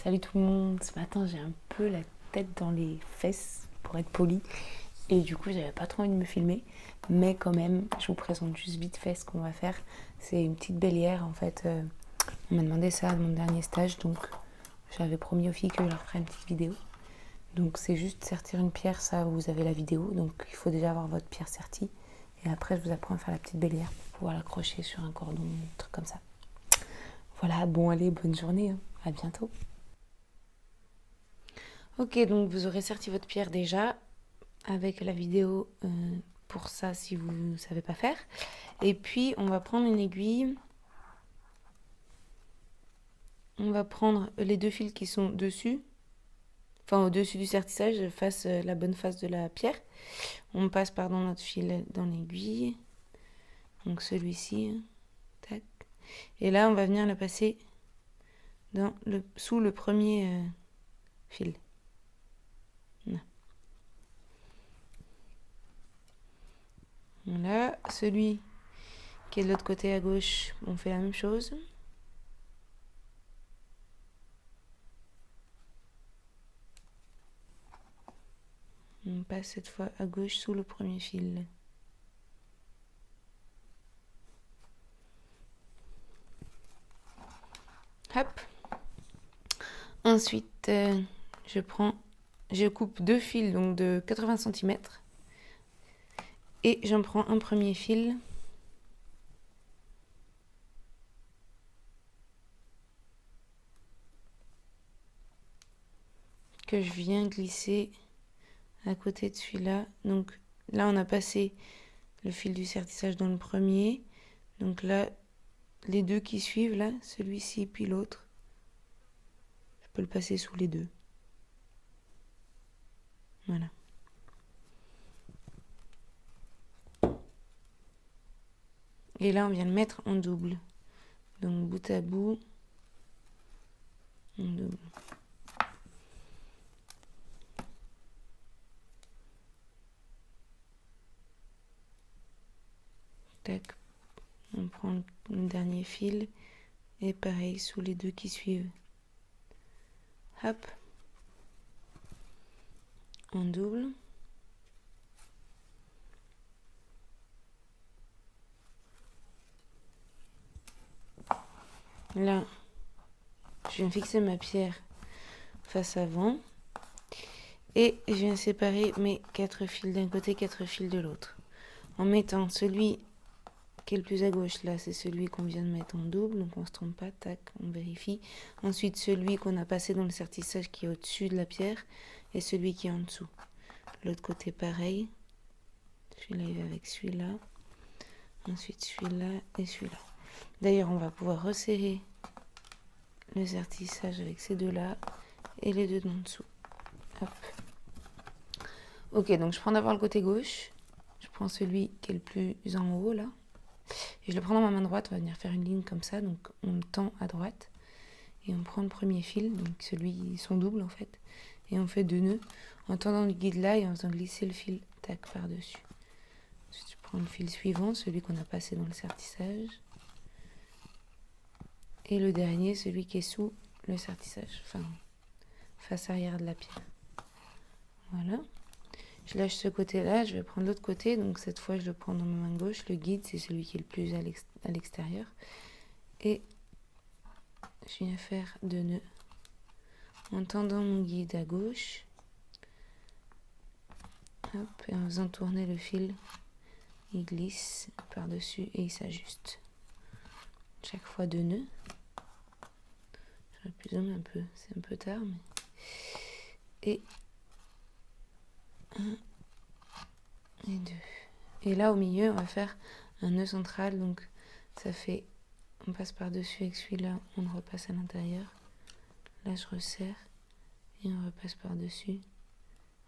Salut tout le monde, ce matin j'ai un peu la tête dans les fesses pour être poli et du coup j'avais pas trop envie de me filmer mais quand même je vous présente juste vite fait ce qu'on va faire. C'est une petite bélière en fait, on m'a demandé ça à mon dernier stage donc j'avais promis aux filles que je leur ferais une petite vidéo. Donc c'est juste sertir une pierre, ça vous avez la vidéo, donc il faut déjà avoir votre pierre sertie et après je vous apprends à faire la petite bélière pour pouvoir l'accrocher sur un cordon, un truc comme ça. Voilà, bon allez, bonne journée, hein. À bientôt. Ok, donc vous aurez serti votre pierre déjà avec la vidéo pour ça si vous ne savez pas faire. Et puis on va prendre une aiguille. On va prendre les deux fils qui sont dessus, enfin au-dessus du sertissage, face la bonne face de la pierre. On passe pardon notre fil dans l'aiguille. Donc celui-ci, tac. Et là on va venir le passer sous le premier fil. Voilà, celui qui est de l'autre côté à gauche, on fait la même chose. On passe cette fois à gauche sous le premier fil. Hop. Ensuite, je coupe deux fils donc de 80 cm. Et j'en prends un premier fil. Que je viens glisser à côté de celui-là. Donc là, on a passé le fil du sertissage dans le premier. Donc là, les deux qui suivent, là, celui-ci puis l'autre, je peux le passer sous les deux. Voilà. Et là, on vient le mettre en double. Donc bout à bout, en double. Tac. On prend le dernier fil et pareil sous les deux qui suivent. Hop. En double. Là, je viens fixer ma pierre face avant et je viens séparer mes 4 fils d'un côté, 4 fils de l'autre. En mettant celui qui est le plus à gauche, là, c'est celui qu'on vient de mettre en double, donc on se trompe pas, tac, on vérifie. Ensuite, celui qu'on a passé dans le sertissage qui est au-dessus de la pierre et celui qui est en dessous. L'autre côté, pareil. Celui-là, il va avec celui-là. Ensuite, celui-là et celui-là. D'ailleurs, on va pouvoir resserrer le sertissage avec ces deux-là et les deux d'en dessous. Hop. Ok, donc je prends d'abord le côté gauche. Je prends celui qui est le plus en haut, là. Et je le prends dans ma main droite. On va venir faire une ligne comme ça. Donc, on le tend à droite. Et on prend le premier fil, donc celui, son double, en fait. Et on fait 2 nœuds en tendant le guide là et en faisant glisser le fil, tac, par-dessus. Ensuite, je prends le fil suivant, celui qu'on a passé dans le sertissage. Et le dernier, celui qui est sous le sertissage, enfin, face arrière de la pierre. Voilà. Je lâche ce côté-là, je vais prendre l'autre côté. Donc cette fois, je le prends dans ma main gauche. Le guide, c'est celui qui est le plus à l'extérieur. Et je viens faire 2 nœuds en tendant mon guide à gauche. Hop, et en faisant tourner le fil, il glisse par-dessus et il s'ajuste. Chaque fois 2 nœuds. J'aurais pu zoomer un peu, c'est un peu tard, mais... Et 1 et 2. Et là, au milieu, on va faire un nœud central, donc ça fait... On passe par-dessus avec celui-là, on le repasse à l'intérieur. Là, je resserre et on repasse par-dessus,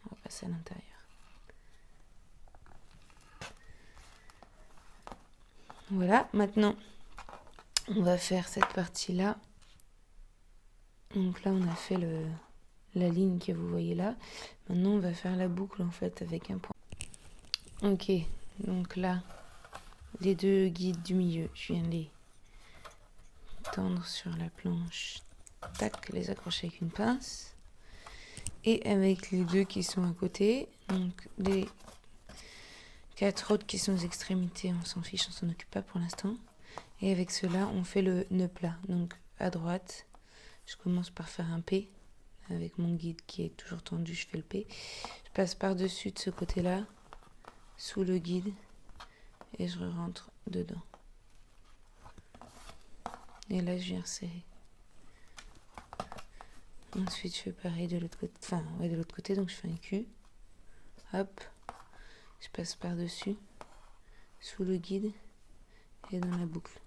on repasse à l'intérieur. Voilà, maintenant, on va faire cette partie-là. Donc là, on a fait la ligne que vous voyez là. Maintenant, on va faire la boucle, en fait, avec un point. Ok, donc là, les deux guides du milieu, je viens les tendre sur la planche. tac, les accrocher avec une pince. Et avec les deux qui sont à côté, donc les 4 autres qui sont aux extrémités, on s'en fiche, on s'en occupe pas pour l'instant. Et avec cela, on fait le nœud plat. Donc à droite, je commence par faire un P. Avec mon guide qui est toujours tendu, je fais le P. Je passe par-dessus de ce côté-là, sous le guide, et je rentre dedans. Et là, je viens serrer. Ensuite, je fais pareil de l'autre côté. Enfin, ouais, de l'autre côté, donc je fais un Q. Hop. Je passe par-dessus, sous le guide, et dans la boucle.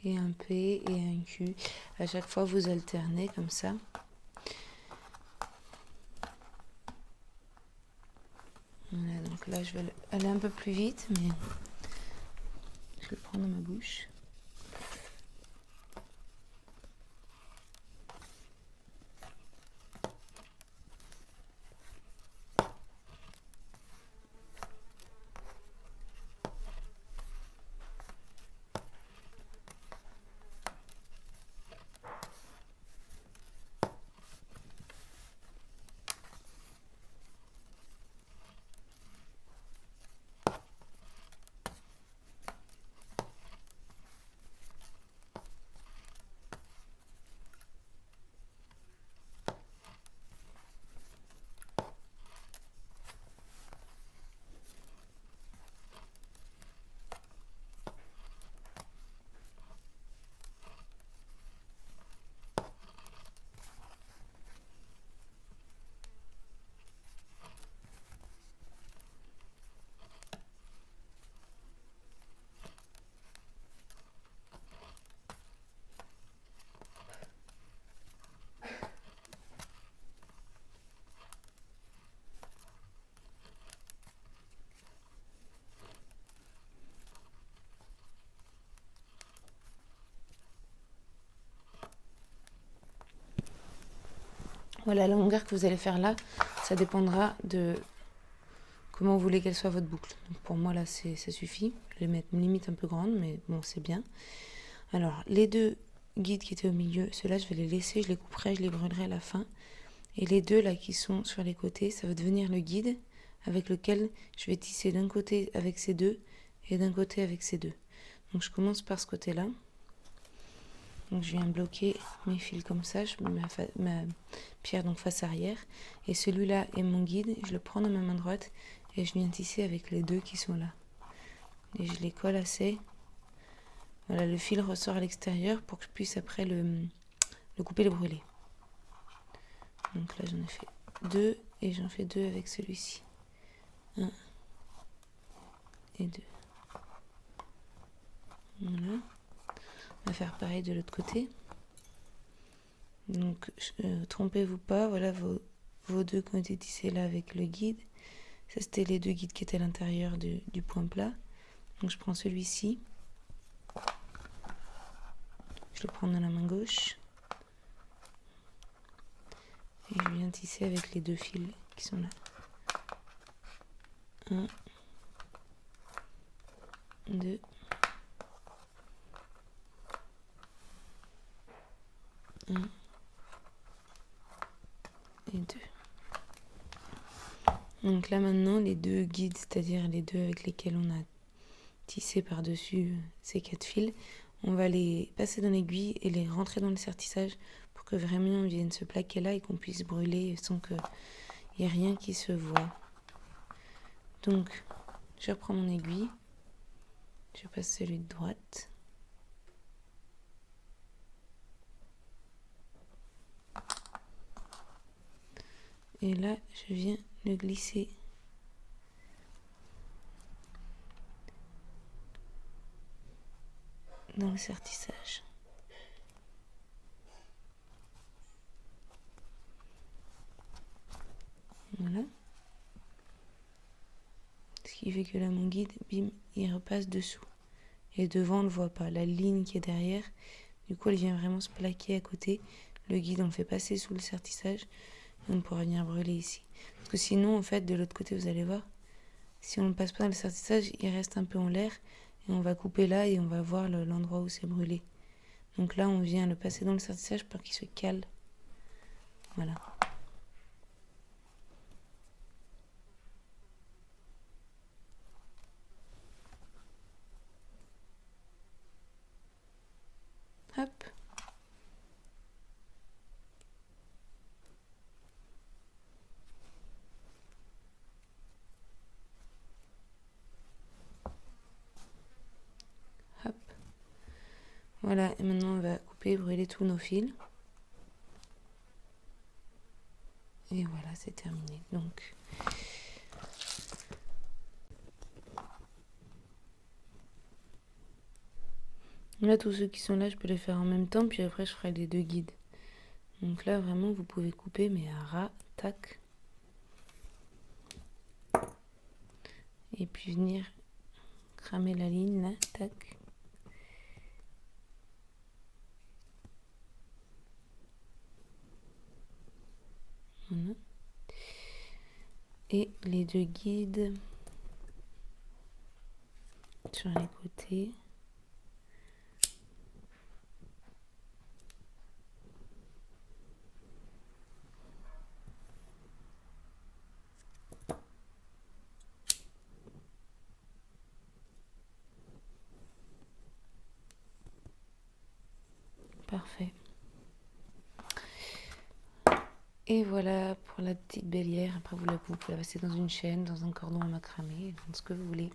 Et un P et un Q. À chaque fois, vous alternez comme ça. Voilà, donc là, je vais aller un peu plus vite, mais je le prends dans ma bouche. Voilà, la longueur que vous allez faire là, ça dépendra de comment vous voulez qu'elle soit votre boucle. Donc pour moi là, ça suffit. Je vais mettre une limite un peu grande, mais bon, c'est bien. Alors, les deux guides qui étaient au milieu, ceux-là, je vais les laisser, je les couperai, je les brûlerai à la fin. Et les deux là qui sont sur les côtés, ça va devenir le guide avec lequel je vais tisser d'un côté avec ces deux et d'un côté avec ces deux. Donc je commence par ce côté-là. Donc je viens bloquer mes fils comme ça, je mets ma pierre donc face arrière. Et celui-là est mon guide, je le prends dans ma main droite et je viens tisser avec les deux qui sont là. Et je les colle assez. Voilà, le fil ressort à l'extérieur pour que je puisse après le couper et le brûler. Donc là j'en ai fait 2 et j'en fais 2 avec celui-ci. 1 et 2. Voilà. On va faire pareil de l'autre côté. Donc trompez-vous pas, voilà vos deux qui ont été tissés là avec le guide. Ça c'était les deux guides qui étaient à l'intérieur du point plat. Donc je prends celui-ci. Je le prends dans la main gauche. Et je viens tisser avec les deux fils qui sont là. 1, 2. 1 et 2. Donc là maintenant les deux guides, c'est-à-dire les deux avec lesquels on a tissé par-dessus ces 4 fils, on va les passer dans l'aiguille et les rentrer dans le sertissage pour que vraiment on vienne se plaquer là et qu'on puisse brûler sans qu'il n'y ait rien qui se voit. Donc je reprends mon aiguille, je passe celui de droite. Et là, je viens le glisser dans le sertissage. Voilà. Ce qui fait que là, mon guide, bim, il repasse dessous. Et devant, on ne le voit pas. La ligne qui est derrière, du coup, elle vient vraiment se plaquer à côté. Le guide, on le fait passer sous le sertissage. Et on pourra venir brûler ici. Parce que sinon, en fait, de l'autre côté, vous allez voir, si on ne le passe pas dans le sertissage, il reste un peu en l'air. Et on va couper là et on va voir l'endroit où c'est brûlé. Donc là, on vient le passer dans le serre-sèche pour qu'il se cale. Voilà. Hop. Hop. Voilà, et maintenant on va couper et brûler tous nos fils. Et voilà, c'est terminé. Donc, là, tous ceux qui sont là, je peux les faire en même temps, puis après, je ferai les deux guides. Donc là, vraiment, vous pouvez couper, mais à ras, tac. Et puis venir cramer la ligne, là, tac. Voilà. Et les deux guides sur les côtés. Parfait. Et voilà pour la petite bélière. Après, vous pouvez la passer dans une chaîne, dans un cordon à macramé, dans ce que vous voulez.